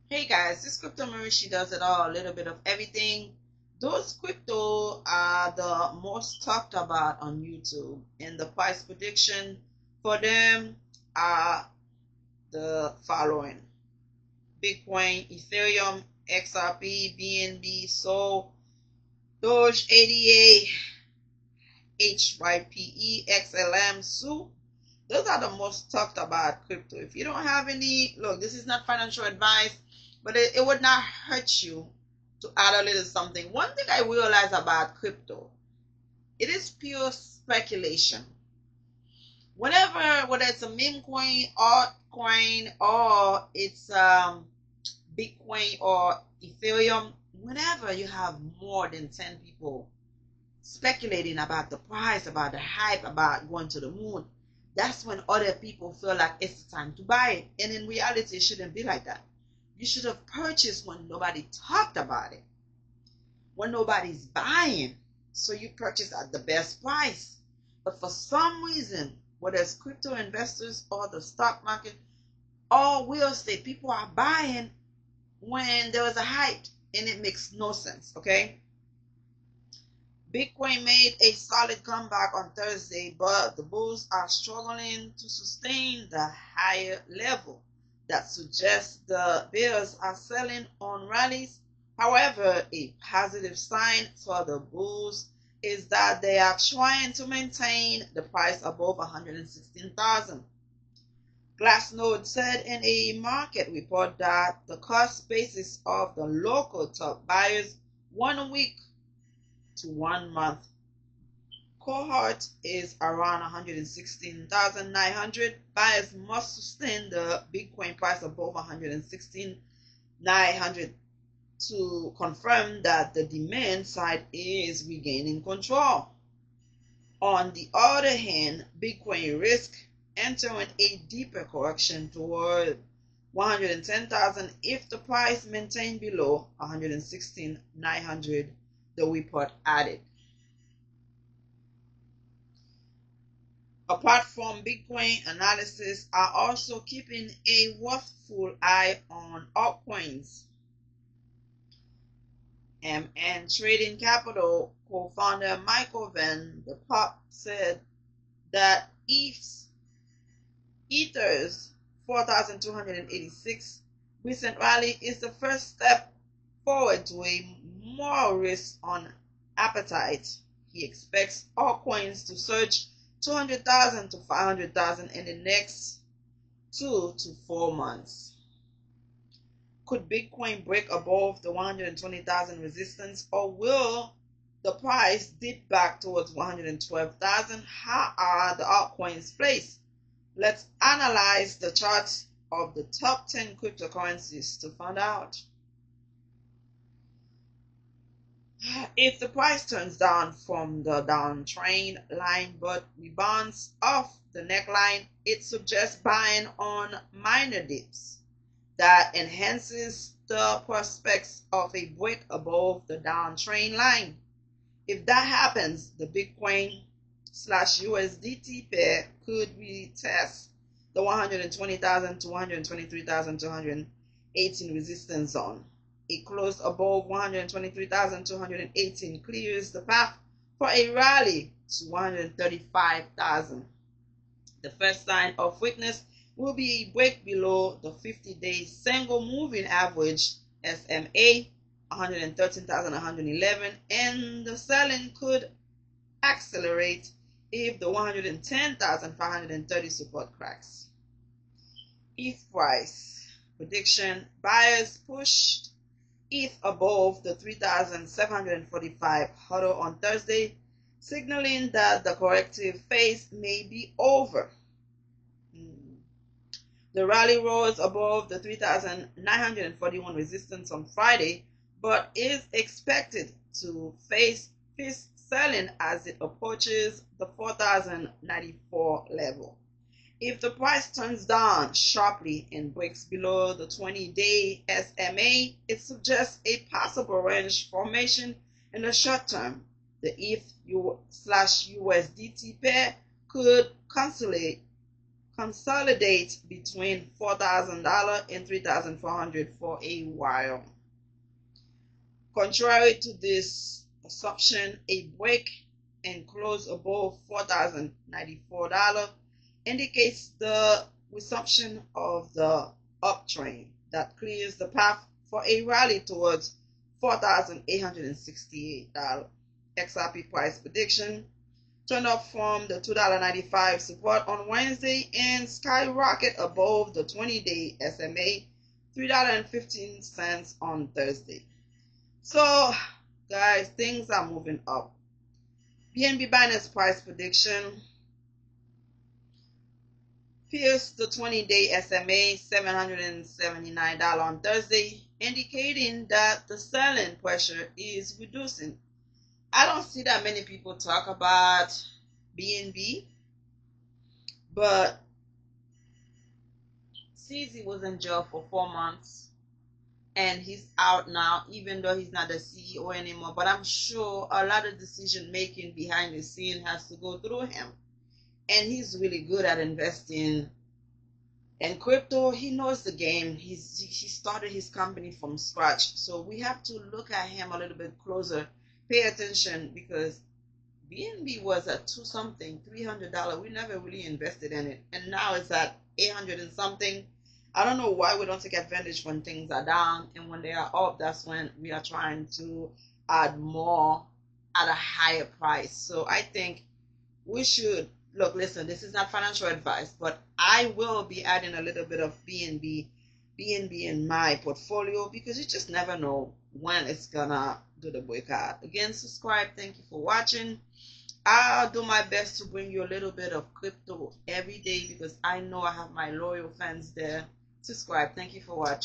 Hey guys, this Crypto Marishi does it all, a little bit of everything. Those crypto are the most talked about on YouTube, and the price prediction for them are the following: Bitcoin, Ethereum, XRP, BNB, Sol, Doge, ADA, HYPE, XLM, SU. Those are the most talked about crypto. If you don't have any, look, this is not financial advice, but it would not hurt you to add a little something. One thing I realize about crypto, it is pure speculation. Whenever, whether it's a meme coin, altcoin, or it's Bitcoin or Ethereum, whenever you have more than 10 people speculating about the price, about the hype, about going to the moon, that's when other people feel like it's time to buy it. And in reality, it shouldn't be like that. You should have purchased when nobody talked about it, when nobody's buying. So you purchase at the best price. But for some reason, whether it's crypto investors or the stock market or real estate, people are buying when there was a hype, and it makes no sense. Okay. Bitcoin made a solid comeback on Thursday, but the bulls are struggling to sustain the higher level. That suggests the bears are selling on rallies. However, a positive sign for the bulls is that they are trying to maintain the price above 116,000. Glassnode said in a market report that the cost basis of the local top buyers 1 week to 1 month cohort is around 116,900. Buyers must sustain the Bitcoin price above 116,900 to confirm that the demand side is regaining control. On the other hand, Bitcoin risk entering a deeper correction toward 110,000 if the price maintained below 116,900, the report added. Apart from Bitcoin, analysts are also keeping a watchful eye on altcoins. MN Trading Capital co-founder Michael Van the Pop said that Ether's 4,286 recent rally is the first step forward to a more risk on appetite. He expects altcoins to surge 200,000 to 500,000 in the next 2 to 4 months. Could Bitcoin break above the 120,000 resistance, or will the price dip back towards 112,000? How are the altcoins placed? Let's analyze the charts of the top 10 cryptocurrencies to find out. If the price turns down from the downtrend line but rebounds off the neckline, it suggests buying on minor dips. That enhances the prospects of a break above the downtrend line. If that happens, the Bitcoin/USDT pair could retest the 120,000 to 123,218 resistance zone. A close above 123,218 clears the path for a rally to 135,000. The first sign of weakness will be a break below the 50-day single moving average SMA 113,111, and the selling could accelerate if the 110,530 support cracks. ETH price prediction: buyers pushed ETH above the 3,745 hurdle on Thursday, signaling that the corrective phase may be over. The rally rose above the 3,941 resistance on Friday, but is expected to face fist selling as it approaches the 4,094 level. If the price turns down sharply and breaks below the 20-day SMA, it suggests a possible range formation in the short term. The ETH/USDT pair could consolidate consolidate between $4,000 and $3,400 for a while. Contrary to this assumption, a break and close above $4,094 indicates the resumption of the uptrend that clears the path for a rally towards $4,868. XRP price prediction turned up from the $2.95 support on Wednesday and skyrocket above the 20-day SMA, $3.15 on Thursday. So, guys, things are moving up. BNB Binance price prediction pierced the 20-day SMA, $779 on Thursday, indicating that the selling pressure is reducing. I don't see that many people talk about BNB, but CZ was in jail for 4 months and he's out now, even though he's not the CEO anymore. But I'm sure a lot of decision making behind the scene has to go through him. And he's really good at investing in crypto. He knows the game. He started his company from scratch. So we have to look at him a little bit closer. Pay attention, because BNB was at $2-something, $300. We never really invested in it, and now it's at 800 and something. I don't know why we don't take advantage when things are down, and when they are up, that's when we are trying to add more at a higher price. So I think we should look. Listen, this is not financial advice, but I will be adding a little bit of BNB in my portfolio, because you just never know when it's gonna do the breakout. Again, subscribe. Thank you for watching. I'll do my best to bring you a little bit of crypto every day, because I know I have my loyal fans there. Subscribe. Thank you for watching.